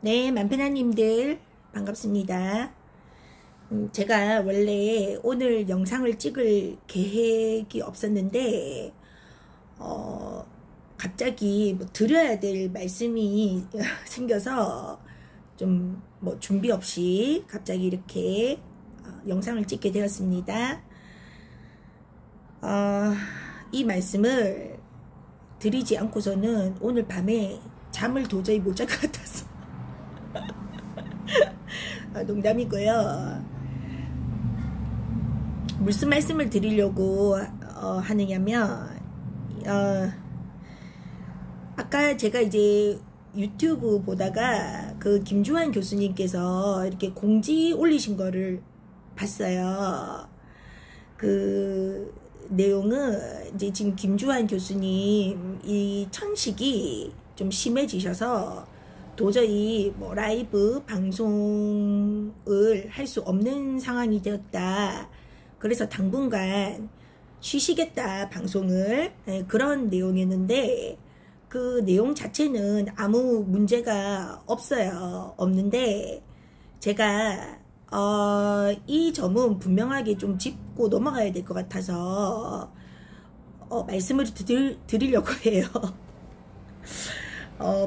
네, 만편아님들 반갑습니다. 제가 원래 오늘 영상을 찍을 계획이 없었는데 갑자기 뭐 드려야 될 말씀이 생겨서 좀 뭐 준비 없이 갑자기 이렇게 영상을 찍게 되었습니다. 이 말씀을 드리지 않고서는 오늘 밤에 잠을 도저히 못 잘 것 같아서 농담이고요. 무슨 말씀을 드리려고 하느냐면 아까 제가 이제 유튜브 보다가 그 김주환 교수님께서 이렇게 공지 올리신 거를 봤어요. 그 내용은 이제 지금 김주환 교수님 이 천식이 좀 심해지셔서 도저히 뭐 라이브 방송을 할 수 없는 상황이 되었다. 그래서 당분간 쉬시겠다 방송을. 그런 내용이었는데 그 내용 자체는 아무 문제가 없어요. 없는데 제가 이 점은 분명하게 좀 짚고 넘어가야 될 것 같아서 말씀을 드리려고 해요.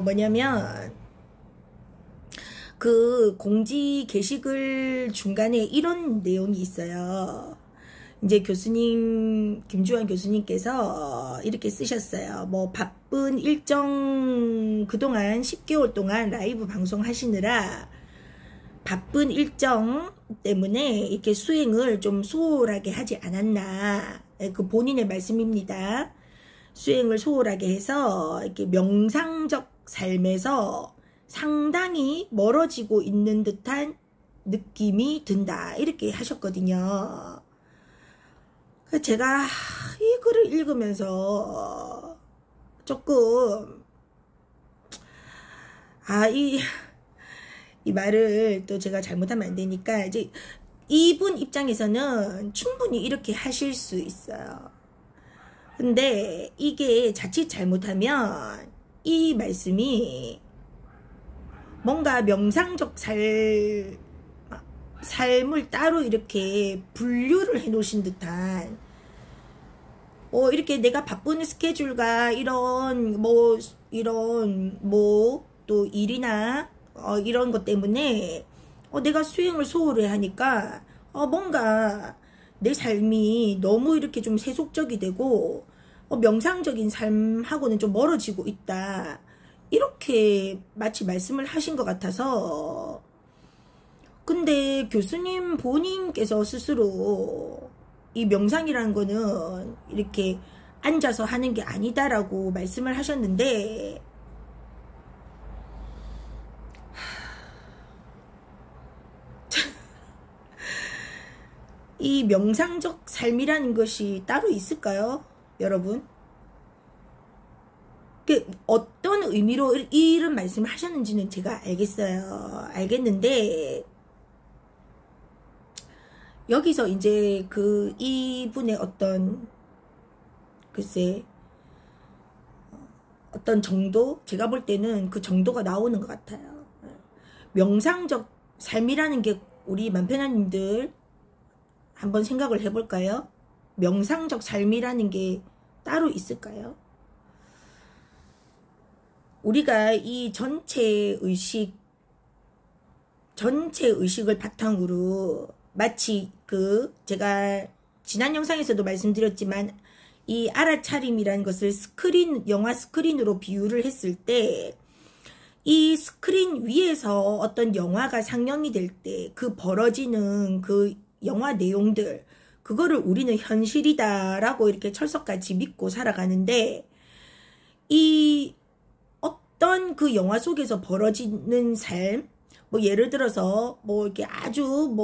뭐냐면 그 공지 게시글 중간에 이런 내용이 있어요. 이제 교수님, 김주환 교수님께서 이렇게 쓰셨어요. 뭐 바쁜 일정, 그동안 10개월 동안 라이브 방송 하시느라 바쁜 일정 때문에 이렇게 수행을 좀 소홀하게 하지 않았나. 그 본인의 말씀입니다. 수행을 소홀하게 해서 이렇게 명상적 삶에서 상당히 멀어지고 있는 듯한 느낌이 든다. 이렇게 하셨거든요. 제가 이 글을 읽으면서 조금 이 말을 또 제가 잘못하면 안 되니까 이제 이분 입장에서는 충분히 이렇게 하실 수 있어요. 근데 이게 자칫 잘못하면 이 말씀이 뭔가 명상적 삶을 따로 이렇게 분류를 해 놓으신 듯한 이렇게 내가 바쁜 스케줄과 이런 또 일이나 이런 것 때문에 내가 수행을 소홀히 하니까 뭔가 내 삶이 너무 이렇게 좀 세속적이 되고 명상적인 삶하고는 좀 멀어지고 있다. 이렇게 마치 말씀을 하신 것 같아서. 근데 교수님 본인께서 스스로 이 명상이라는 거는 이렇게 앉아서 하는 게 아니다라고 말씀을 하셨는데 이 명상적 삶이라는 것이 따로 있을까요? 여러분? 어떤 의미로 이런 말씀을 하셨는지는 제가 알겠는데 여기서 이제 그 이분의 어떤 정도? 제가 볼 때는 그 정도가 나오는 것 같아요. 명상적 삶이라는 게 우리 만편아님들 한번 생각을 해볼까요? 명상적 삶이라는 게 따로 있을까요? 우리가 이 전체 의식을 바탕으로 마치 제가 지난 영상에서도 말씀드렸지만 이 알아차림이라는 것을 영화 스크린으로 비유를 했을 때 이 스크린 위에서 어떤 영화가 상영이 될 때 그 벌어지는 그 영화 내용들, 그거를 우리는 현실이다라고 이렇게 철석같이 믿고 살아가는데 이 어떤 그 영화 속에서 벌어지는 삶, 뭐 예를 들어서 뭐 이렇게 아주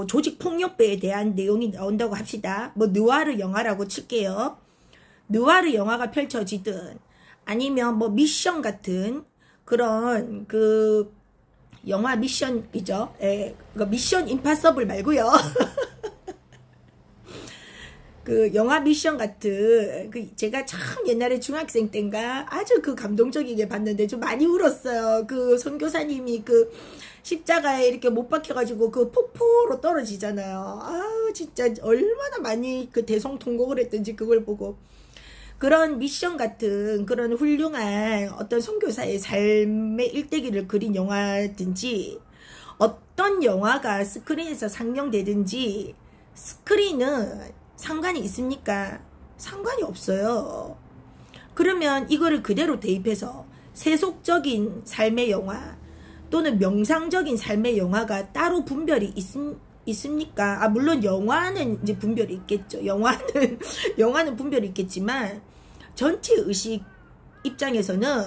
조직 폭력배에 대한 내용이 나온다고 합시다. 뭐 느와르 영화라고 칠게요. 느와르 영화가 펼쳐지든 아니면 뭐 미션 같은 그런 그 영화 미션이죠. 미션 임파서블 말고요. 그 영화 미션 같은 그 제가 참 옛날에 중학생 때인가 아주 그 감동적이게 봤는데 좀 많이 울었어요. 그 선교사님이 그 십자가에 이렇게 못 박혀가지고 그 폭포로 떨어지잖아요. 아 진짜 얼마나 많이 그 대성통곡을 했던지 그걸 보고. 그런 미션 같은 그런 훌륭한 어떤 선교사의 삶의 일대기를 그린 영화든지 어떤 영화가 스크린에서 상영되든지 스크린은 상관이 있습니까? 상관이 없어요. 그러면 이거를 그대로 대입해서 세속적인 삶의 영화 또는 명상적인 삶의 영화가 따로 분별이 있습니까? 아, 물론 영화는 이제 분별이 있겠죠. 영화는 분별이 있겠지만 전체 의식 입장에서는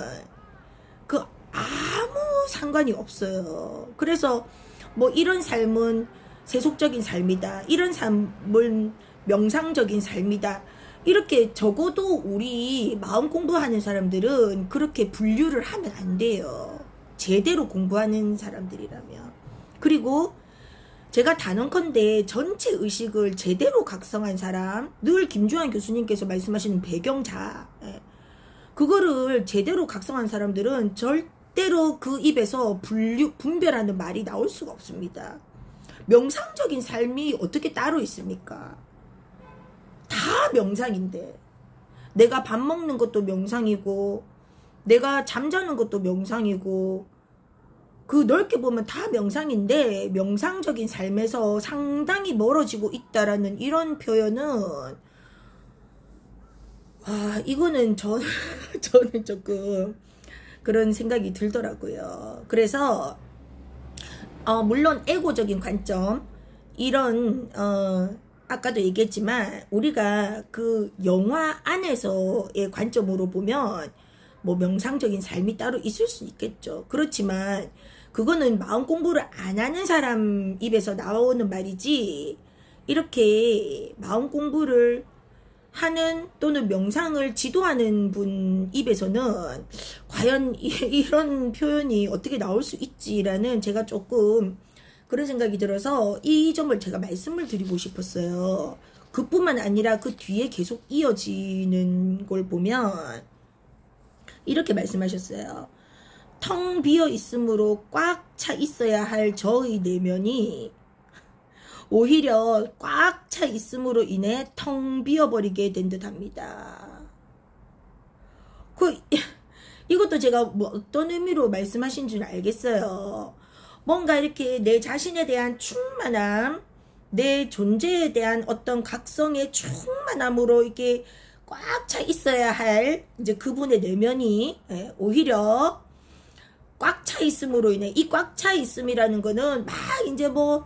그 아무 상관이 없어요. 그래서 뭐 이런 삶은 세속적인 삶이다. 이런 삶은 명상적인 삶이다. 이렇게 적어도 우리 마음 공부하는 사람들은 그렇게 분류를 하면 안 돼요. 제대로 공부하는 사람들이라면. 그리고 제가 단언컨대 전체 의식을 제대로 각성한 사람, 늘 김주환 교수님께서 말씀하시는 배경자, 그거를 제대로 각성한 사람들은 절대로 그 입에서 분별하는 말이 나올 수가 없습니다. 명상적인 삶이 어떻게 따로 있습니까? 다 명상인데 내가 밥 먹는 것도 명상이고 내가 잠자는 것도 명상이고 그 넓게 보면 다 명상인데 명상적인 삶에서 상당히 멀어지고 있다라는 이런 표현은 이거는 저는 조금 그런 생각이 들더라고요. 그래서 물론 에고적인 관점 이런 아까도 얘기했지만 우리가 그 영화 안에서의 관점으로 보면 뭐 명상적인 삶이 따로 있을 수 있겠죠. 그렇지만 그거는 마음 공부를 안 하는 사람 입에서 나오는 말이지 이렇게 마음 공부를 하는 또는 명상을 지도하는 분 입에서는 과연 이런 표현이 어떻게 나올 수 있지라는 제가 조금 그런 생각이 들어서 이 점을 제가 말씀을 드리고 싶었어요. 그뿐만 아니라 그 뒤에 계속 이어지는 걸 보면 이렇게 말씀하셨어요. 텅 비어 있으므로 꽉 차 있어야 할 저의 내면이 오히려 꽉 차 있음으로 인해 텅 비어버리게 된 듯합니다. 이것도 제가 뭐 어떤 의미로 말씀하신 줄 알겠어요. 뭔가 이렇게 내 자신에 대한 충만함, 내 존재에 대한 어떤 각성의 충만함으로 이렇게 꽉 차 있어야 할 이제 그분의 내면이 오히려 꽉 차 있음으로 인해 이 꽉 차 있음이라는 거는 막 이제 뭐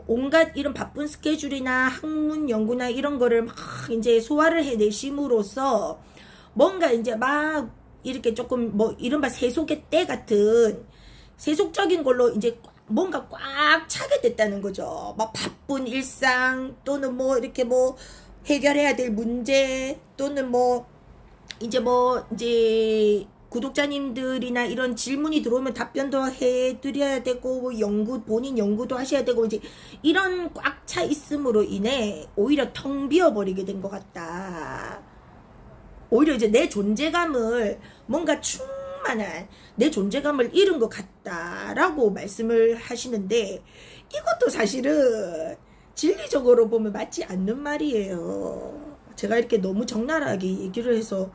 온갖 이런 바쁜 스케줄이나 학문 연구나 이런 거를 막 이제 소화를 해내심으로써 뭔가 이제 막 이렇게 조금 뭐 이른바 세속의 때 같은 세속적인 걸로 이제 뭔가 꽉 차게 됐다는 거죠. 막 바쁜 일상 또는 뭐 이렇게 뭐 해결해야 될 문제 또는 뭐 이제 구독자님들이나 이런 질문이 들어오면 답변도 해드려야 되고 뭐 본인 연구도 하셔야 되고 이제 이런 꽉 차 있음으로 인해 오히려 텅 비어버리게 된 것 같다. 오히려 이제 내 존재감을 뭔가 충만한 내 존재감을 잃은 것 같다라고 말씀을 하시는데 이것도 사실은 진리적으로 보면 맞지 않는 말이에요. 제가 이렇게 너무 적나라하게 얘기를 해서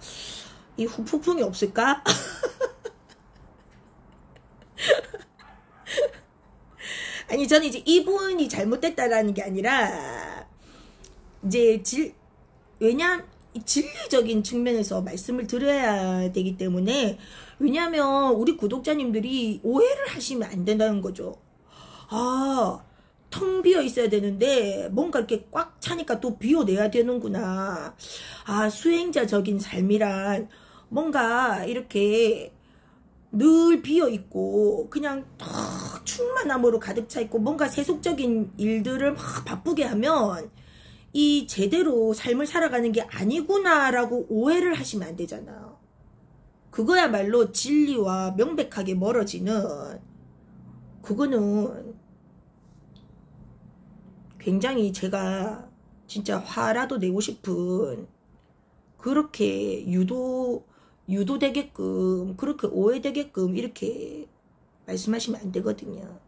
이 후폭풍이 없을까? 아니 저는 이제 이분이 잘못됐다라는 게 아니라 이제 진리적인 측면에서 말씀을 드려야 되기 때문에 왜냐하면 우리 구독자님들이 오해를 하시면 안 된다는 거죠. 텅 비어 있어야 되는데 뭔가 이렇게 꽉 차니까 또 비워내야 되는구나. 수행자적인 삶이란 뭔가 이렇게 늘 비어 있고 그냥 탁 충만함으로 가득 차 있고 뭔가 세속적인 일들을 막 바쁘게 하면 이 제대로 삶을 살아가는 게 아니구나라고 오해를 하시면 안 되잖아요. 그거야말로 진리와 명백하게 멀어지는 그거는 굉장히 제가 진짜 화라도 내고 싶은 그렇게 유도되게끔 그렇게 오해되게끔 이렇게 말씀하시면 안 되거든요.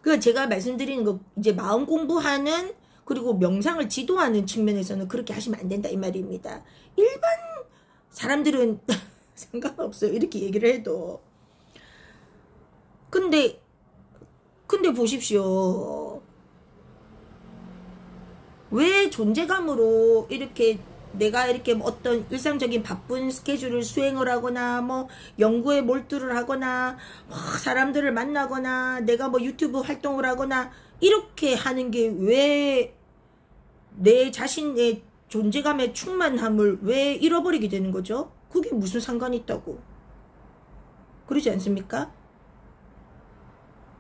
그러니까 제가 말씀드리는 거 이제 마음 공부하는 그리고 명상을 지도하는 측면에서는 그렇게 하시면 안 된다 이 말입니다. 일반 사람들은 상관없어요. 이렇게 얘기를 해도. 근데 보십시오. 왜 존재감으로 이렇게 내가 이렇게 어떤 일상적인 바쁜 스케줄을 수행을 하거나 뭐 연구에 몰두를 하거나 뭐 사람들을 만나거나 내가 뭐 유튜브 활동을 하거나 이렇게 하는 게 왜 내 자신의 존재감의 충만함을 왜 잃어버리게 되는 거죠? 그게 무슨 상관이 있다고. 그러지 않습니까?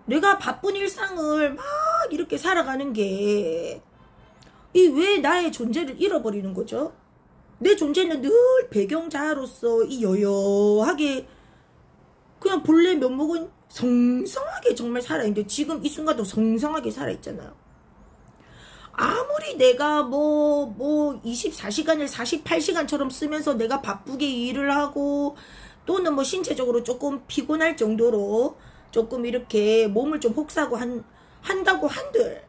내가 바쁜 일상을 막 이렇게 살아가는 게 이 왜 나의 존재를 잃어버리는 거죠? 내 존재는 늘 배경자로서 이 여여하게 그냥 본래 면목은 성성하게 정말 살아있는데 지금 이 순간도 성성하게 살아있잖아요. 아무리 내가 뭐 24시간을 48시간처럼 쓰면서 내가 바쁘게 일을 하고 또는 뭐 신체적으로 조금 피곤할 정도로 조금 이렇게 몸을 좀 혹사하고 한다고 한들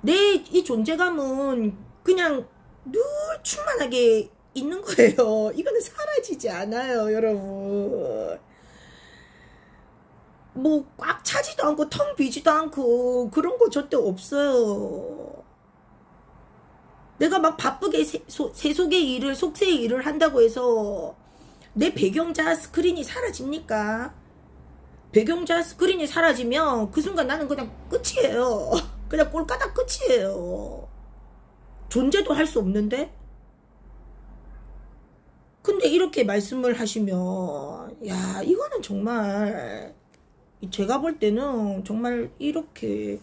내 이 존재감은 그냥 늘 충만하게 있는 거예요. 이거는 사라지지 않아요, 여러분. 뭐 꽉 차지도 않고 텅 비지도 않고 그런 거 절대 없어요. 내가 막 바쁘게 세속의 일을 속세의 일을 한다고 해서 내 배경자 스크린이 사라집니까? 배경자 스크린이 사라지면 그 순간 나는 그냥 끝이에요. 그냥 꼴까닥 끝이에요. 존재도 할 수 없는데? 근데 이렇게 말씀을 하시면 야 이거는 정말 제가 볼 때는 정말 이렇게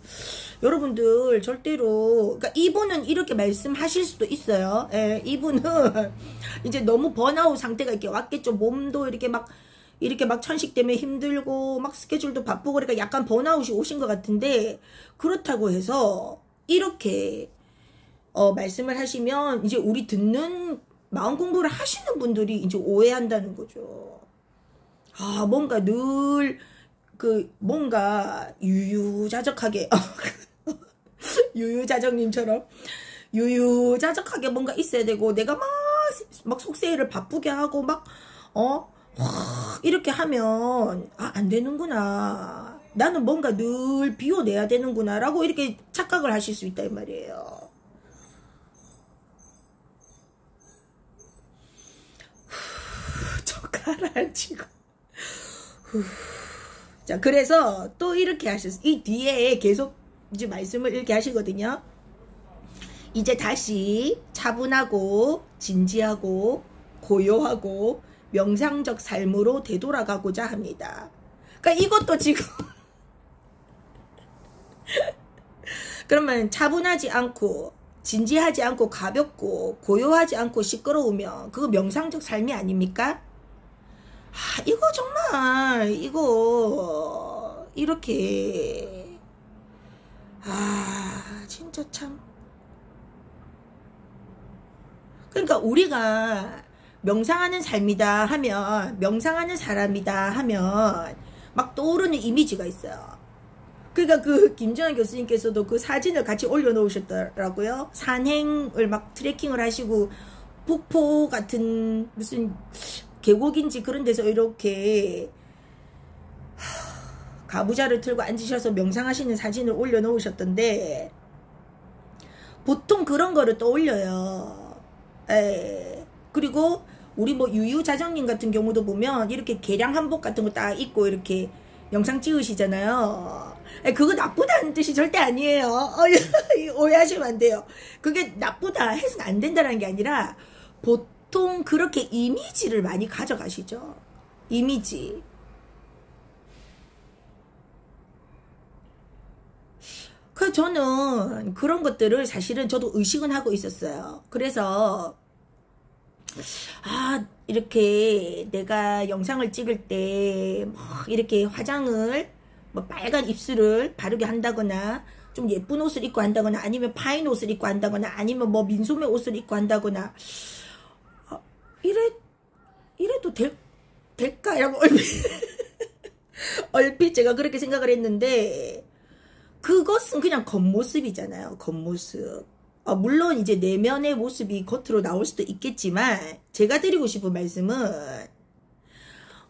여러분들 절대로 그러니까 이분은 이렇게 말씀하실 수도 있어요. 예, 이분은 이제 너무 번아웃 상태가 이렇게 왔겠죠. 몸도 이렇게 막 천식 때문에 힘들고 막 스케줄도 바쁘고 그러니까 약간 번아웃이 오신 것 같은데 그렇다고 해서 이렇게 말씀을 하시면 이제 우리 듣는 마음 공부를 하시는 분들이 이제 오해한다는 거죠. 아 뭔가 늘 뭔가 유유자적하게 유유자적님처럼 유유자적하게 뭔가 있어야 되고 내가 막 속세일을 바쁘게 하고 막 이렇게 하면 안 되는구나. 나는 뭔가 늘 비워내야 되는구나 라고 이렇게 착각을 하실 수 있다 이 말이에요. 저 가라앉히고 자 그래서 또 이렇게 하셨어요. 이 뒤에 계속 이제 말씀을 이렇게 하시거든요. 이제 다시 차분하고 진지하고 고요하고 명상적 삶으로 되돌아가고자 합니다. 그러니까 이것도 지금 그러면 차분하지 않고 진지하지 않고 가볍고 고요하지 않고 시끄러우면 그거 명상적 삶이 아닙니까? 이거 정말 이거 이렇게 진짜 참 그러니까 우리가 명상하는 삶이다 하면 명상하는 사람이다 하면 막 떠오르는 이미지가 있어요. 그러니까 그 김정은 교수님께서도 그 사진을 같이 올려놓으셨더라고요. 산행을 막 트레킹을 하시고 폭포 같은 무슨 계곡인지 그런 데서 이렇게 가부좌를 틀고 앉으셔서 명상하시는 사진을 올려놓으셨던데 보통 그런 거를 떠올려요. 그리고 우리 뭐 유유자정님 같은 경우도 보면 이렇게 개량 한복 같은 거 딱 입고 이렇게 영상 찍으시잖아요. 그거 나쁘다는 뜻이 절대 아니에요. 오해하시면 안 돼요. 그게 나쁘다 해서는 안 된다는 게 아니라 보통 그렇게 이미지를 많이 가져가시죠. 이미지. 그래서 저는 그런 것들을 사실은 저도 의식은 하고 있었어요. 그래서 이렇게 내가 영상을 찍을 때 뭐 이렇게 화장을 뭐 빨간 입술을 바르게 한다거나 좀 예쁜 옷을 입고 한다거나 아니면 파인 옷을 입고 한다거나 아니면 뭐 민소매 옷을 입고 한다거나 이래도 될까라고 얼핏 제가 그렇게 생각을 했는데 그것은 그냥 겉모습이잖아요. 겉모습. 물론 이제 내면의 모습이 겉으로 나올 수도 있겠지만 제가 드리고 싶은 말씀은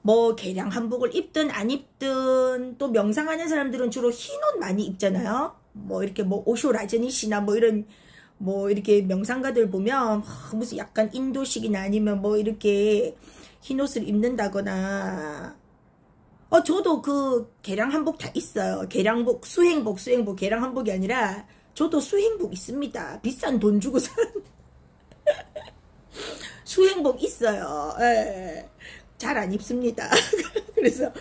뭐 개량 한복을 입든 안 입든 또 명상하는 사람들은 주로 흰 옷 많이 입잖아요. 뭐 이렇게 뭐 오쇼 라저니시나 뭐 이런 뭐 이렇게 명상가들 보면 무슨 약간 인도식이나 아니면 뭐 이렇게 흰 옷을 입는다거나 저도 그 개량 한복 다 있어요. 개량복, 수행복, 개량 한복이 아니라 저도 수행복 있습니다. 비싼 돈 주고 산 수행복 있어요. 잘 안 입습니다. 그래서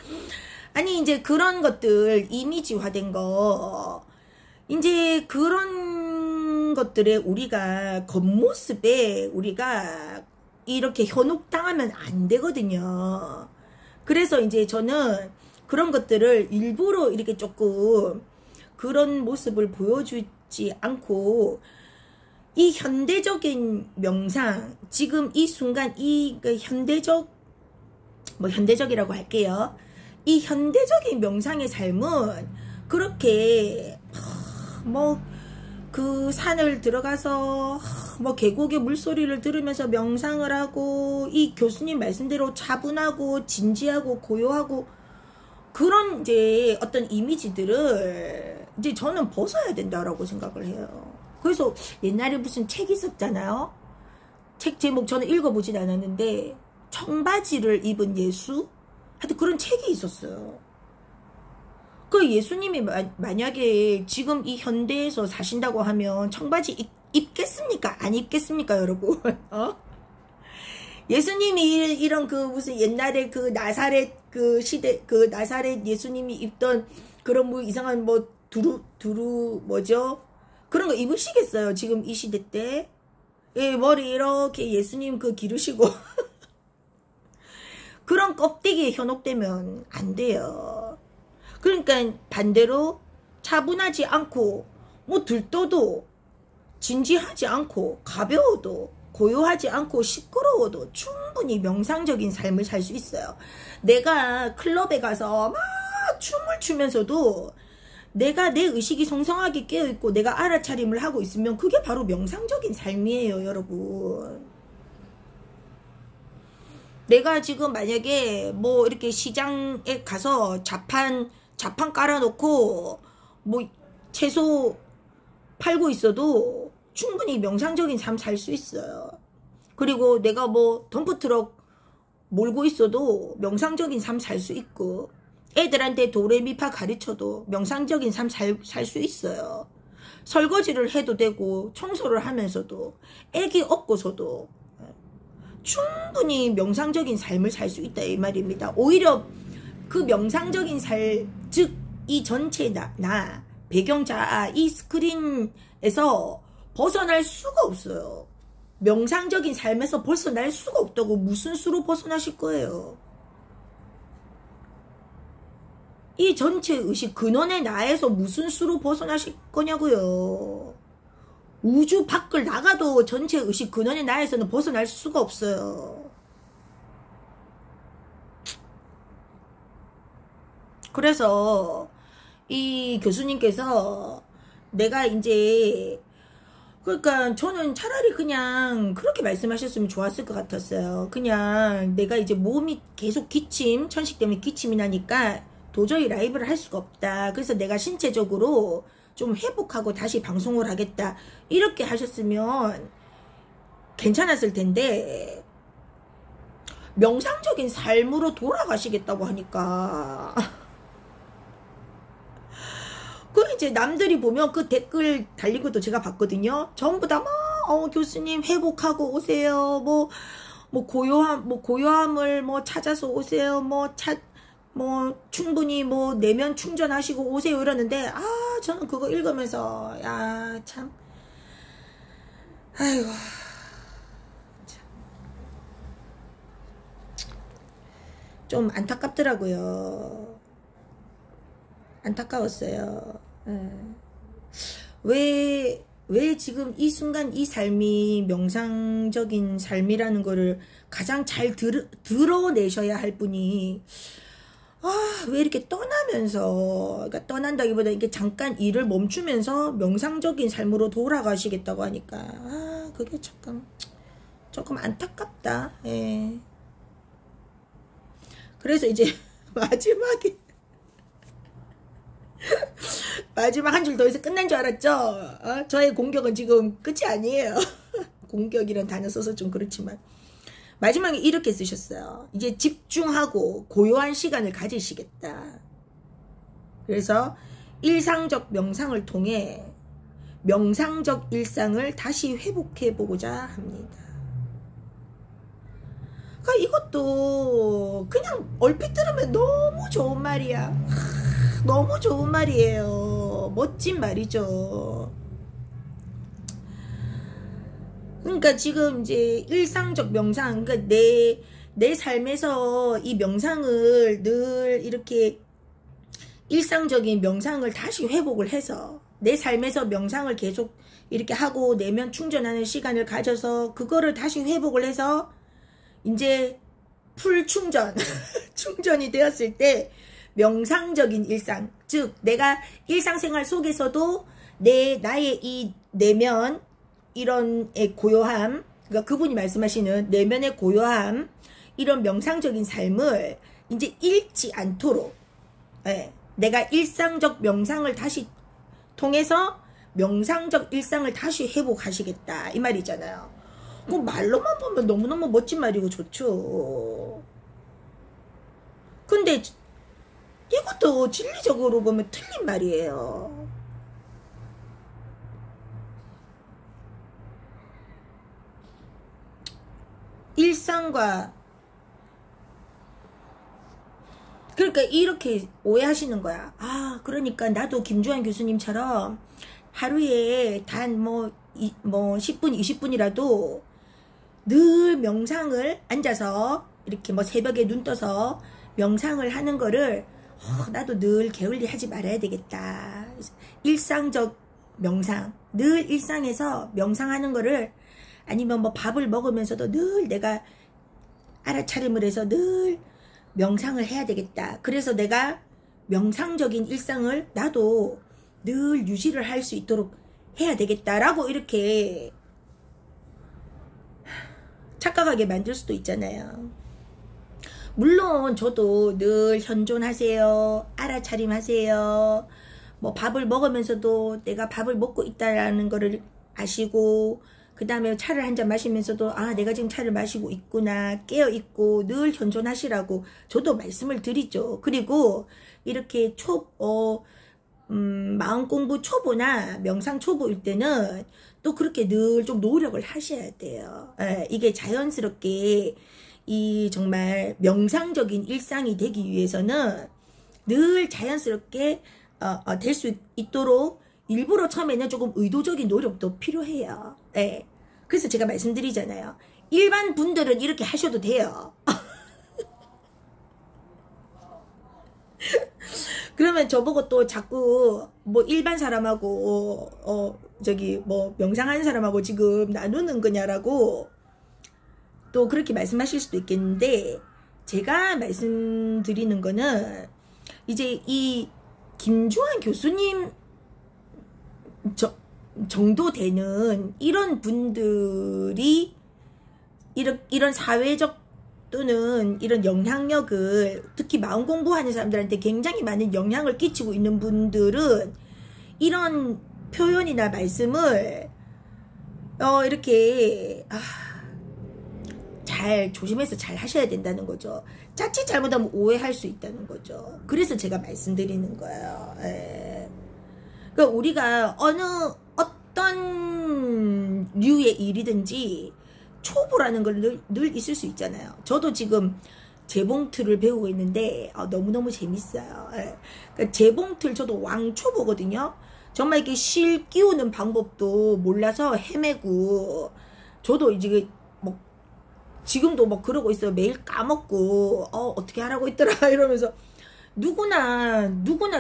아니 이제 그런 것들 이미지화된 거 이제 그런 것들에 우리가 겉모습에 우리가 이렇게 현혹당하면 안 되거든요. 그래서 이제 저는 그런 것들을 일부러 이렇게 조금 그런 모습을 보여주지 않고 이 현대적인 명상 지금 이 순간 이 현대적이라고 할게요. 이 현대적인 명상의 삶은 그렇게 뭐 그 산을 들어가서 뭐 계곡의 물소리를 들으면서 명상을 하고 이 교수님 말씀대로 차분하고 진지하고 고요하고 그런 이제 어떤 이미지들을 이제 저는 벗어야 된다라고 생각을 해요. 그래서 옛날에 무슨 책이 있었잖아요. 책 제목 저는 읽어보진 않았는데 청바지를 입은 예수? 하여튼 그런 책이 있었어요. 그 예수님이 만약에 지금 이 현대에서 사신다고 하면 청바지 입겠습니까? 안 입겠습니까, 여러분? 예수님이 이런 그 무슨 옛날에 그 나사렛 그 시대 그 나사렛 예수님이 입던 그런 뭐 이상한 뭐 두루 뭐죠? 그런 거 입으시겠어요? 지금 이 시대 때? 예, 머리 이렇게 예수님 그 기르시고 그런 껍데기에 현혹되면 안 돼요. 그러니까 반대로 차분하지 않고 뭐 들떠도 진지하지 않고 가벼워도 고요하지 않고 시끄러워도 충분히 명상적인 삶을 살 수 있어요. 내가 클럽에 가서 막 춤을 추면서도 내가 내 의식이 성성하게 깨어있고 내가 알아차림을 하고 있으면 그게 바로 명상적인 삶이에요, 여러분. 내가 지금 만약에 뭐 이렇게 시장에 가서 자판 깔아놓고 뭐 채소 팔고 있어도 충분히 명상적인 삶 살 수 있어요. 그리고 내가 뭐 덤프트럭 몰고 있어도 명상적인 삶 살 수 있고 애들한테 도레미파 가르쳐도 명상적인 삶 살 수 있어요. 설거지를 해도 되고 청소를 하면서도 애기 업고서도 충분히 명상적인 삶을 살 수 있다 이 말입니다. 오히려 그 명상적인 삶, 즉 이 전체 나 배경자 이 스크린에서 벗어날 수가 없어요. 명상적인 삶에서 벗어날 수가 없다고. 무슨 수로 벗어나실 거예요? 이 전체 의식 근원의 나에서 무슨 수로 벗어나실 거냐고요. 우주 밖을 나가도 전체 의식 근원의 나에서는 벗어날 수가 없어요. 그래서 이 교수님께서 내가 이제 그러니까 저는 차라리 그냥 그렇게 말씀하셨으면 좋았을 것 같았어요. 그냥 내가 이제 몸이 계속 천식 때문에 기침이 나니까 도저히 라이브를 할 수가 없다. 그래서 내가 신체적으로 좀 회복하고 다시 방송을 하겠다. 이렇게 하셨으면 괜찮았을 텐데 명상적인 삶으로 돌아가시겠다고 하니까 그 이제 남들이 보면 그 댓글 달린 것도 제가 봤거든요. 전부 다 막 교수님 회복하고 오세요. 뭐 고요함을 뭐 찾아서 오세요. 뭐 충분히 뭐 내면 충전하시고 오세요 이러는데 저는 그거 읽으면서 야 참 아이고 참. 좀 안타깝더라고요. 안타까웠어요. 왜 지금 이 순간 이 삶이 명상적인 삶이라는 거를 가장 잘 드러내셔야 할 분이, 왜 이렇게 떠나면서, 그러니까 떠난다기보다 이게 잠깐 일을 멈추면서 명상적인 삶으로 돌아가시겠다고 하니까, 그게 조금 안타깝다. 예. 그래서 이제 마지막 한 줄 더 해서 끝난 줄 알았죠? 저의 공격은 지금 끝이 아니에요. 공격이란 단어 써서 좀 그렇지만. 마지막에 이렇게 쓰셨어요. 이제 집중하고 고요한 시간을 가지시겠다. 그래서 일상적 명상을 통해 명상적 일상을 다시 회복해보고자 합니다. 그러니까 이것도 그냥 얼핏 들으면 너무 좋은 말이야. 너무 좋은 말이에요. 멋진 말이죠. 그러니까 지금 이제 일상적 명상, 그러니까 내 삶에서 이 명상을 늘 이렇게 일상적인 명상을 다시 회복을 해서 내 삶에서 명상을 계속 이렇게 하고 내면 충전하는 시간을 가져서 그거를 다시 회복을 해서 이제 풀 충전, 충전이 되었을 때 명상적인 일상, 즉 내가 일상생활 속에서도 나의 이 내면 이런 고요함, 그러니까 그분이 말씀하시는 내면의 고요함, 이런 명상적인 삶을 이제 잃지 않도록, 내가 일상적 명상을 다시 통해서 명상적 일상을 다시 회복하시겠다 이 말이잖아요. 그 말로만 보면 너무너무 멋진 말이고 좋죠. 근데 이것도 진리적으로 보면 틀린 말이에요. 일상과, 그러니까 이렇게 오해하시는 거야. 그러니까 나도 김주환 교수님처럼 하루에 단 10분, 20분이라도 늘 명상을 앉아서 이렇게 새벽에 눈 떠서 명상을 하는 거를 나도 늘 게을리 하지 말아야 되겠다. 일상적 명상, 늘 일상에서 명상하는 거를, 아니면 밥을 먹으면서도 늘 내가 알아차림을 해서 늘 명상을 해야 되겠다. 그래서 내가 명상적인 일상을 나도 늘 유지를 할 수 있도록 해야 되겠다라고 이렇게 착각하게 만들 수도 있잖아요. 물론 저도 늘 현존하세요, 알아차림하세요, 밥을 먹으면서도 내가 밥을 먹고 있다라는 거를 아시고, 그 다음에 차를 한 잔 마시면서도 내가 지금 차를 마시고 있구나, 깨어있고 늘 현존하시라고 저도 말씀을 드리죠. 그리고 이렇게 마음 공부 초보나 명상 초보일 때는 또 그렇게 늘 좀 노력을 하셔야 돼요. 이게 자연스럽게 이 정말 명상적인 일상이 되기 위해서는 늘 자연스럽게 될 수 있도록 일부러 처음에는 조금 의도적인 노력도 필요해요. 그래서 제가 말씀드리잖아요. 일반 분들은 이렇게 하셔도 돼요. 그러면 저보고 또 자꾸 일반 사람하고 명상하는 사람하고 지금 나누는 거냐라고 또 그렇게 말씀하실 수도 있겠는데, 제가 말씀드리는 거는 이제 이 김주환 교수님 정도 되는 이런 분들이 이런 사회적 또는 이런 영향력을, 특히 마음 공부하는 사람들한테 굉장히 많은 영향을 끼치고 있는 분들은 이런 표현이나 말씀을 이렇게 잘 조심해서 잘 하셔야 된다는 거죠. 자칫 잘못하면 오해할 수 있다는 거죠. 그래서 제가 말씀드리는 거예요. 그러니까 우리가 어떤 류의 일이든지 초보라는 걸 늘 있을 수 있잖아요. 저도 지금 재봉틀을 배우고 있는데 너무너무 재밌어요. 그러니까 재봉틀 저도 왕초보거든요. 정말 이렇게 실 끼우는 방법도 몰라서 헤매고, 저도 이제 지금도 그러고 있어요. 매일 까먹고 어떻게 하라고 있더라 이러면서. 누구나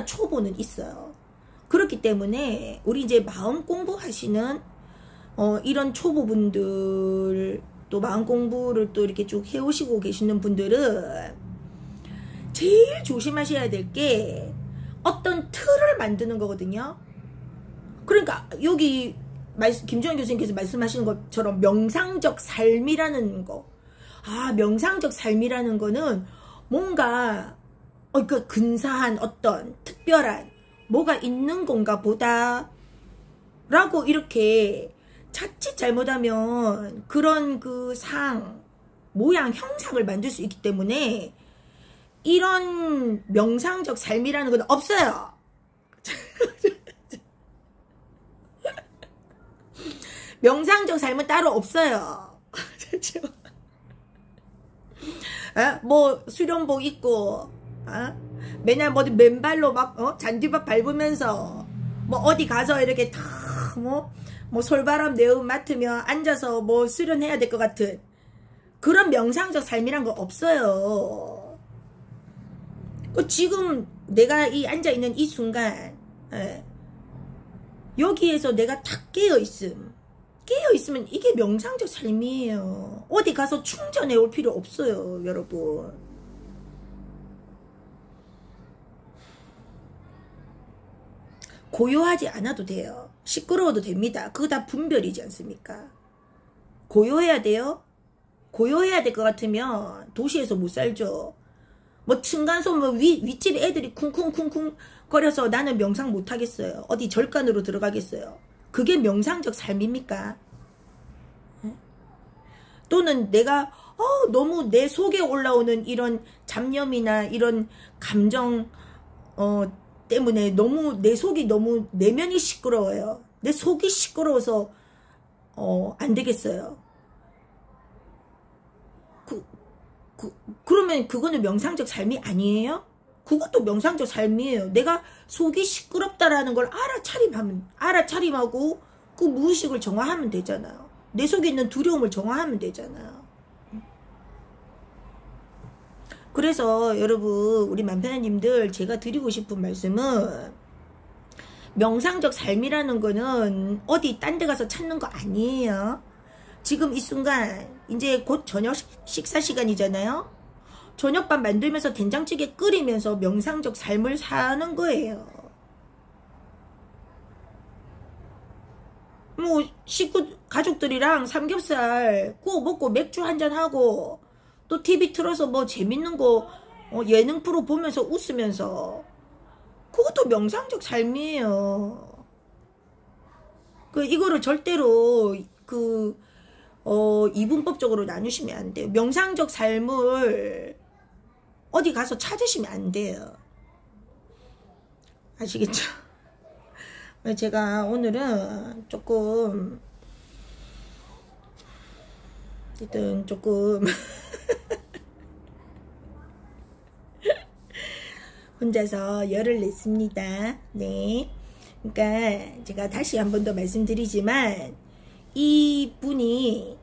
초보는 있어요. 그렇기 때문에 우리 이제 마음 공부하시는 이런 초보분들, 또 마음 공부를 또 이렇게 쭉 해오시고 계시는 분들은 제일 조심하셔야 될 게 어떤 틀을 만드는 거거든요. 그러니까 여기 김주현 교수님께서 말씀하시는 것처럼 명상적 삶이라는 거, 명상적 삶이라는 거는 뭔가 그 근사한 어떤 특별한 뭐가 있는 건가 보다 라고 이렇게 자칫 잘못하면 그런 그 모양, 형상을 만들 수 있기 때문에 이런 명상적 삶이라는 건 없어요. 명상적 삶은 따로 없어요. 뭐 수련복 입고 맨날 뭐 맨발로 막 잔디밭 밟으면서 뭐 어디 가서 이렇게 뭐 솔바람 내음 맡으며 앉아서 뭐 수련해야 될 것 같은 그런 명상적 삶이란 거 없어요. 지금 내가 이 앉아있는 이 순간 여기에서 내가 탁 깨어있으면 이게 명상적 삶이에요. 어디 가서 충전해 올 필요 없어요, 여러분. 고요하지 않아도 돼요. 시끄러워도 됩니다. 그거 다 분별이지 않습니까? 고요해야 돼요? 고요해야 될 것 같으면 도시에서 못 살죠. 뭐 층간소음 뭐 윗집 애들이 쿵쿵쿵쿵 거려서 나는 명상 못 하겠어요. 어디 절간으로 들어가겠어요. 그게 명상적 삶입니까? 또는 내가 너무 내 속에 올라오는 이런 잡념이나 이런 감정 때문에 너무 내 속이 너무 내면이 시끄러워요. 내 속이 시끄러워서 안 되겠어요. 그러면 그거는 명상적 삶이 아니에요? 그것도 명상적 삶이에요. 내가 속이 시끄럽다라는 걸 알아차림하고 그 무의식을 정화하면 되잖아요. 내 속에 있는 두려움을 정화하면 되잖아요. 그래서 여러분, 우리 맘편아님들, 제가 드리고 싶은 말씀은 명상적 삶이라는 거는 어디 딴 데 가서 찾는 거 아니에요. 지금 이 순간 이제 곧 저녁 식사 시간이잖아요. 저녁밥 만들면서 된장찌개 끓이면서 명상적 삶을 사는 거예요. 뭐 가족들이랑 삼겹살 구워 먹고 맥주 한잔하고 또 TV 틀어서 뭐 재밌는 거 예능 프로 보면서 웃으면서, 그것도 명상적 삶이에요. 이거를 절대로 이분법적으로 나누시면 안 돼요. 명상적 삶을 어디 가서 찾으시면 안 돼요. 아시겠죠? 제가 오늘은 조금 혼자서 열을 냈습니다. 네. 그러니까 제가 다시 한 번 더 말씀드리지만 이분이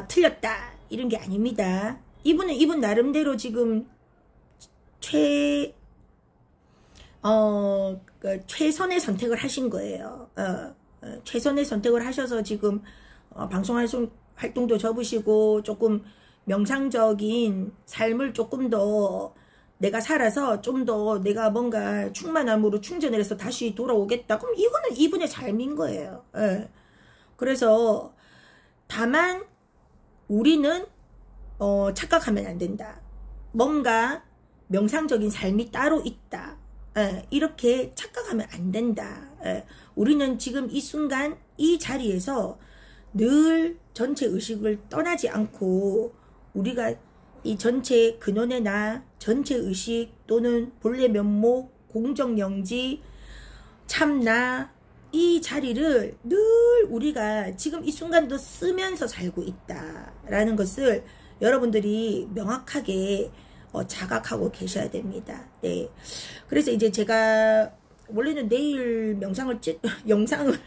틀렸다 이런 게 아닙니다. 이분 나름대로 지금 최선의 선택을 하신 거예요. 최선의 선택을 하셔서 지금 방송 활동도 접으시고 조금 명상적인 삶을 조금 더 내가 살아서 좀 더 내가 뭔가 충만함으로 충전을 해서 다시 돌아오겠다. 그럼 이거는 이분의 삶인 거예요. 그래서 다만 우리는 착각하면 안 된다. 뭔가 명상적인 삶이 따로 있다. 이렇게 착각하면 안 된다. 우리는 지금 이 순간 이 자리에서 늘 전체 의식을 떠나지 않고 우리가 이 전체 근원의 나, 전체 의식 또는 본래 면목, 공정영지, 참나, 이 자리를 늘 우리가 지금 이 순간도 쓰면서 살고 있다라는 것을 여러분들이 명확하게 자각하고 계셔야 됩니다. 네. 그래서 이제 제가 원래는 내일 영상을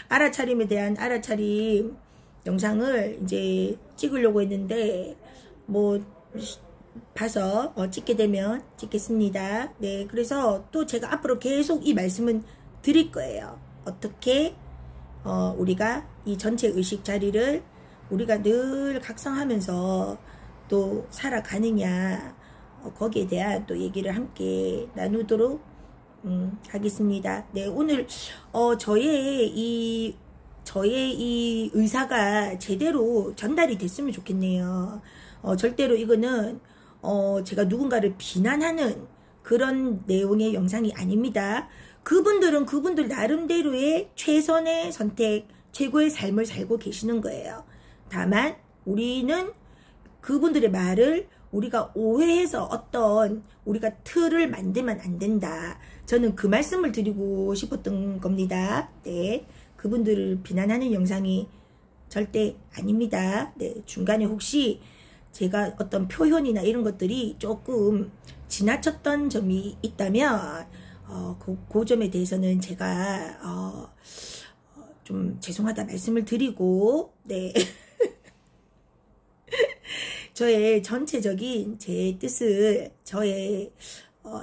알아차림에 대한 알아차림 영상을 이제 찍으려고 했는데 뭐 봐서 찍게 되면 찍겠습니다. 네. 그래서 또 제가 앞으로 계속 이 말씀은 드릴 거예요. 어떻게 우리가 이 전체 의식 자리를 우리가 늘 각성하면서 또 살아가느냐, 거기에 대한 또 얘기를 함께 나누도록 하겠습니다. 네, 오늘 저의 이 의사가 제대로 전달이 됐으면 좋겠네요. 절대로 이거는 제가 누군가를 비난하는 그런 내용의 영상이 아닙니다. 그분들은 그분들 나름대로의 최선의 선택, 최고의 삶을 살고 계시는 거예요. 다만 우리는 그분들의 말을 우리가 오해해서 어떤 우리가 틀을 만들면 안 된다. 저는 그 말씀을 드리고 싶었던 겁니다. 네, 그분들을 비난하는 영상이 절대 아닙니다. 네, 중간에 혹시 제가 어떤 표현이나 이런 것들이 조금 지나쳤던 점이 있다면 그 점에 대해서는 제가 좀 죄송하다 말씀을 드리고, 네. 저의 전체적인 제 뜻을, 저의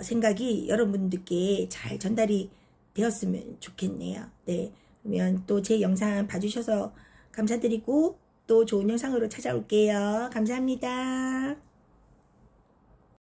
생각이 여러분들께 잘 전달이 되었으면 좋겠네요. 네. 그러면 또 제 영상 봐주셔서 감사드리고 또 좋은 영상으로 찾아올게요. 감사합니다.